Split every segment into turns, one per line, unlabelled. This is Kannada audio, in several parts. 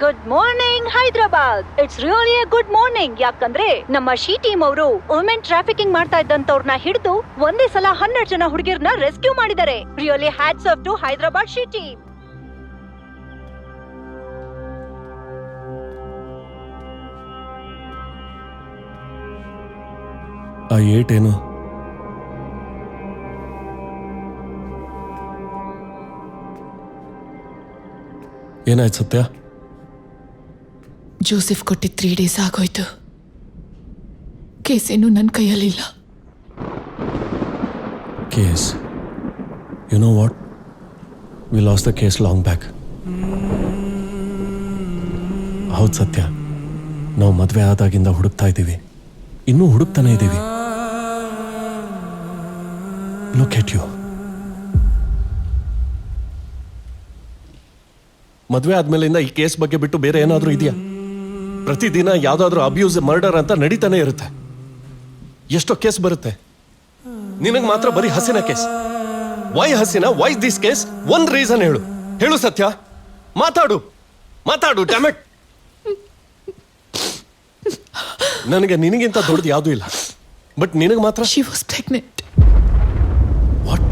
Good morning Hyderabad. It's really a good morning. ಯಾಕಂದ್ರೆ ನಮ್ಮ ಶಿ ಟೀಮ್ ಅವರು ವುಮೆನ್ ಟ್ರಾಫಿಕಿಂಗ್ ಮಾಡ್ತಾ ಇದ್ದಂತವ್ರನ್ನ ಹಿಡಿದು ಒಂದೇ ಸಲ 12 ಜನ ಹುಡುಗಿಯರನ್ನ ರೆಸ್ಕ್ಯೂ ಮಾಡಿದ್ದಾರೆ. Really hats off to Hyderabad SHE team.
ಆ ಏಟೇನು? ಏನಾಯ್ತು ಸತ್ಯ?
ಜೋಸೆಫ್ ಕೊಟ್ಟಿದ್ದು 3 days ಆಗೋಯ್ತು. ಕೇಸ್ ಇನ್ನೂ ನನ್ನ ಕೈಯಲ್ಲಿಲ್ಲ.
Case? You know what, we lost the case long back. ಹೌದು ಸತ್ಯ, ನಾವು ಮದುವೆ ಆದಾಗಿಂದ ಹುಡುಕ್ತಾ ಇದ್ದೀವಿ, ಇನ್ನೂ ಹುಡುಕ್ತಾನೆ ಇದ್ದೀವಿ. Look at you. ಮದುವೆ ಆದ್ಮೇಲಿಂದ ಈ ಕೇಸ್ ಬಗ್ಗೆ ಬಿಟ್ಟು ಬೇರೆ ಏನಾದರೂ ಇದೆಯಾ? ಪ್ರತಿದಿನ ಯಾವ್ದಾದ್ರು ಅಬ್ಯೂಸ್, ಮರ್ಡರ್ ಅಂತ ನಡೀತಾನೆ ಇರುತ್ತೆ. ಎಷ್ಟೋ ಕೇಸ್ ಬರುತ್ತೆ, ನಿನಗೆ ಮಾತ್ರ ಬರೀ Hasina case. Why Hasina? Why this case? ಒಂದ್ ರೀಸನ್ ಹೇಳು. ಹೇಳು ಸತ್ಯ, ಮಾತಾಡು ಮಾತಾಡು. ಡ್ಯಾಮೆಟ್, ನನಗೆ ನಿನಗಿಂತ ದೊಡ್ಡದು ಯಾವುದೂ ಇಲ್ಲ, ಬಟ್ ನಿನಗೆ ಮಾತ್ರ.
She was pregnant.
ವಾಟ್?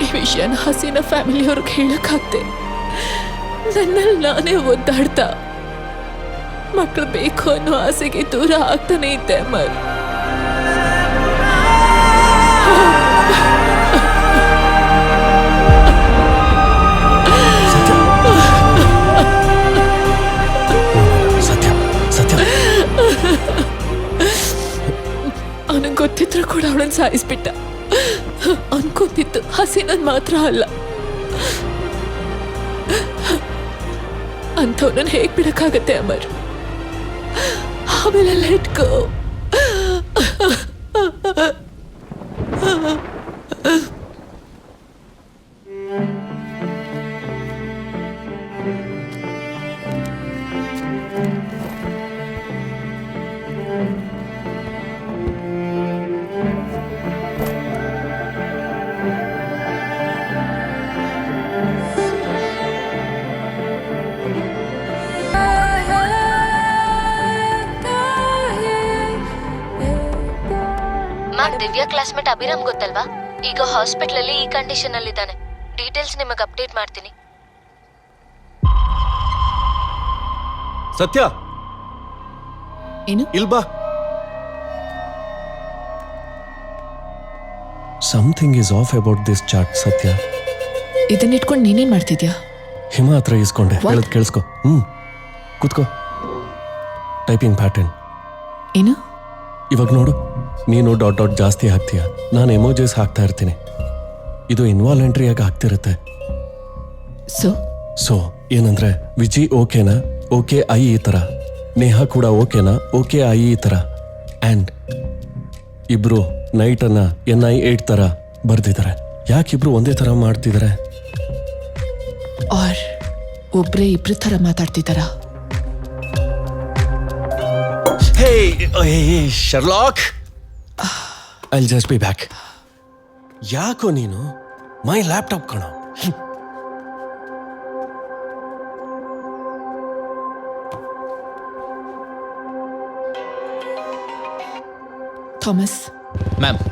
ಈ ವಿಷಯನ ಹಸೀನಾ ಫ್ಯಾಮಿಲಿಯವ್ರಿಗೆ ಹೇಳಕ್ಕಾಗ್ದೆ ನನ್ನಲ್ಲಿ ನಾನೇ ಒದ್ದಾಡ್ತಾ ಮಕ್ಕಳು ಬೇಕು ಅನ್ನೋ ಆಸೆಗೆ ದೂರ ಆಗ್ತಾನೆ ಇದ್ದೆ. ಅಮರ್,
ಸತ್ಯ ಸತ್ಯ,
ಅವನಿಗೆ ಗೊತ್ತಿದ್ರು ಕೂಡ ಅವಳನ್ನ ಸಾಯಿಸ್ಬಿಟ್ಟ. ಅನ್ಕೋತಿತ್ತು ಹಸೀನನ್ ಮಾತ್ರ ಅಲ್ಲ, ಅಂಥವ್ನನ್ನ ಹೇಗ್ ಬಿಡಕ್ಕಾಗತ್ತೆ ಅಮರ್? ಆಮೇಲೆ let go.
Ma'am, Divya classmate Abhiram ಗೊತ್ತಲ್ವಾ? ಈಗ ಹಾಸ್ಪಿಟಲ್ ಅಲ್ಲಿ ಈ ಕಂಡೀಷನ್ ಅಲ್ಲಿ ಇದ್ದಾನೆ. ಡೀಟೇಲ್ಸ್ ನಿಮಗೆ ಅಪ್ಡೇಟ್ ಮಾಡ್ತೀನಿ.
ಸತ್ಯ
ಏನು?
ಇಲ್ಬಾ. Something is off about this chart. Satya,
ಇದನ್ನಿಟ್ಕೊಂಡು ನೀನೇನ್ ಮಾಡ್ತಿದ್ಯಾ?
ಹಿಮ ಹತ್ರ ಇಸ್ಕೊಂಡೆ. ಹೇಳದ್ ಕೇಳಿಸ್ಕೊ. ಕೂತ್ಕೋ. ಟೈಪಿಂಗ್ ಪ್ಯಾಟರ್ನ್
ಏನು?
ಇವಾಗ ನೋಡು, ನೀನು ಡಾಟ್ ಡಾಟ್ ಜಾಸ್ತಿ ಹಾಕ್ತೀಯ, ನಾನು ಎಮೋಜಸ್ ಹಾಕ್ತಾ ಇರ್ತೀನಿ. ಇದು ಇನ್ವಾಲಂಟ್ರಿಯಾಗಿ ಆಗ್ತಿರುತ್ತೆ. ಸೊ ಏನಂದ್ರೆ, ವಿಜಿ ಓಕೆನಾ? ಓಕೆ ಐ ಈ ಥರ. ನೇಹಾ ಕೂಡ ಓಕೆನಾ? ಓಕೆ ಐ ಈ ಥರ. ಆ್ಯಂಡ್ ಇಬ್ರು ನೈಟನ್ನ NI8 ಥರ ಬರ್ದಿದ್ದಾರೆ. ಯಾಕಿಬ್ರು ಒಂದೇ ಥರ ಮಾಡ್ತಿದ್ದಾರೆ?
ಆರ್ ಒಬ್ರೇ ಇಬ್ರು ಥರ ಮಾತಾಡ್ತಿದ್ದಾರ?
Hey, Sherlock! I'll just be back. ಯಾಕೋ ನೀನು ಮೈ ಲ್ಯಾಪ್ಟಾಪ್ ಕಣೋ.
ಥಾಮಸ್
ಮ್ಯಾಮ್,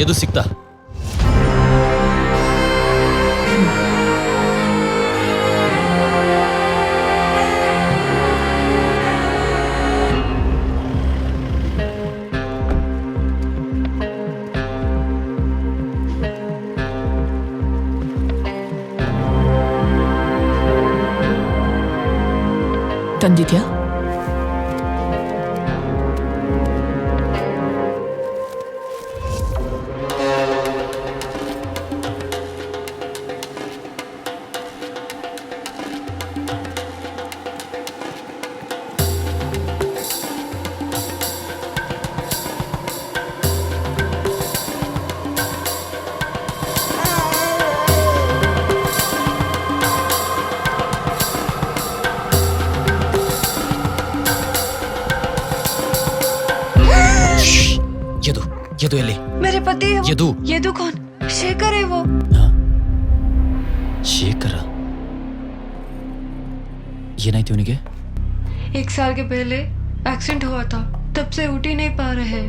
ಎದು ಸಿಕ್ತಾ?
ತಂದಿದ್ಯಾ?
ಯದು ಎಲ್ಲಿ?
मेरे पति है वो।
यदु।
यदु कौन? शेखर है वो।
ಹಾ? ಶೇಖರ ಏನಾಯ್ತು ಇವನಿಗೆ?
1 साल के पहले एक्सीडेंट हुआ था, तब से उठ ही नहीं पा रहे।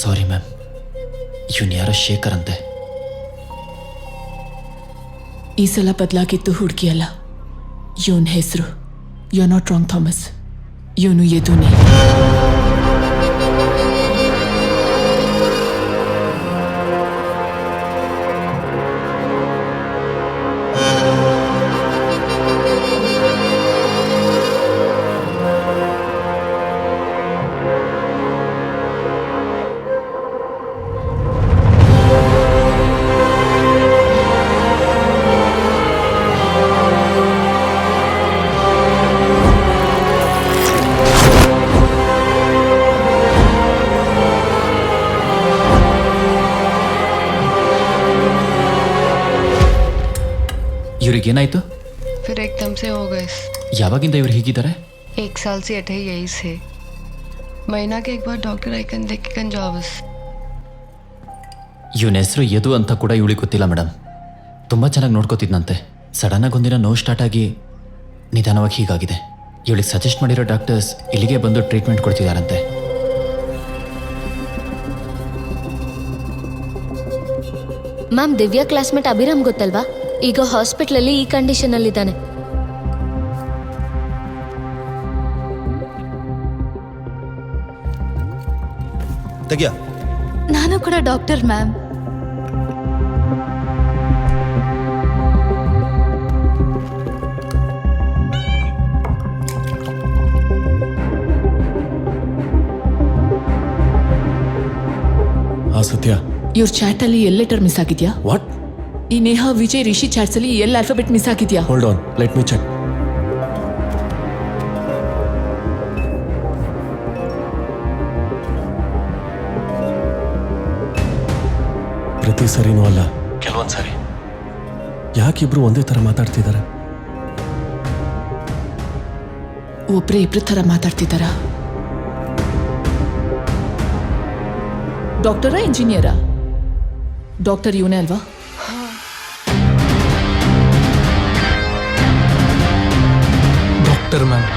ಸಾರಿ ಮ್ಯಾಮ್, ಇವನು ಯಾರೋ ಶೇಖರ್ ಅಂತೆ.
ಈ ಸಲ ಬದಲಾಗಿದ್ದು ಹುಡುಗಿ ಅಲ್ಲ, ಇವನ್ ಹೆಸರು. ಯು ನಾಟ್ ರಾಂಗ್ ಥಾಮಸ್, ಇವನು ಯದುನೇ.
ಇವ್ರಿಗೇನಾಯ್ತು?
फिर एकदम से हो गए।
ಯಾವಾಗಿಂದ ಇವ್ರು ಹೀಗಿದ್ದಾರೆ?
1 साल से अठे यही से। महीना के एक बार डॉक्टर आइकन देख के जावस।
ಇವನ ಹೆಸರು ಯದು ಅಂತ ಕೂಡ ಇವಳಿಗೆ ಗೊತ್ತಿಲ್ಲ ಮೇಡಮ್. ತುಂಬ ಚೆನ್ನಾಗಿ ನೋಡ್ಕೋತಿದ್ನಂತೆ. ಸಡನ್ನಾಗಿ ಒಂದಿನ ನೋವು ಸ್ಟಾರ್ಟ್ ಆಗಿ ನಿಧಾನವಾಗಿ ಹೀಗಾಗಿದೆ. ಇವಳಿಗೆ ಸಜೆಸ್ಟ್ ಮಾಡಿರೋ ಡಾಕ್ಟರ್ಸ್ ಇಲ್ಲಿಗೆ ಬಂದು ಟ್ರೀಟ್ಮೆಂಟ್ ಕೊಡ್ತಿದ್ದಾರಂತೆ.
ಮ್ಯಾಮ್, ದಿವ್ಯಾ ಕ್ಲಾಸ್ಮೇಟ್ ಅಭಿರಾಮ್ ಗೊತ್ತಲ್ವಾ? ಈಗ ಹಾಸ್ಪಿಟ್ಲಲ್ಲಿ ಈ ಕಂಡೀಷನ್ ಅಲ್ಲಿ ಇದ್ದಾನೆ.
ತೆಗಿಯ.
ನಾನು ಕೂಡ ಡಾಕ್ಟರ್ ಮ್ಯಾಮ್.
ಸತ್ಯ,
ಇವ್ರ ಚಾಟ್ ಅಲ್ಲಿ ಎಲ್ ಲೆಟರ್ ಮಿಸ್ ಆಗಿದ್ಯಾ?
ವಾಟ್?
ಈ ನೇಹಾ ವಿಜಯ್ ರಿಷಿ ಚಾಟ್ಸ್ ಅಲ್ಲಿ ಎಲ್ ಆಲ್ಫಾಬೆಟ್ ಮಿಸ್ ಆಗಿದ್ಯಾ?
Hold on, let me check. ಪ್ರತಿ ಸರಿನೂ ಅಲ್ಲ, ಕೆಲವೊಂದ್ ಸರಿ. ಯಾಕಿಬ್ರು ಒಂದೇ ತರ ಮಾತಾಡ್ತಿದ್ದಾರೆ?
ಒಬ್ರೇ ಇಬ್ರು ತರ ಮಾತಾಡ್ತಿದ್ದಾರಾ? ಡಾಕ್ಟರಾ ಇಂಜಿನಿಯರಾ? ಡಾಕ್ಟರ್ ಇವನೇ ಅಲ್ವಾ?
Doctor ma'am.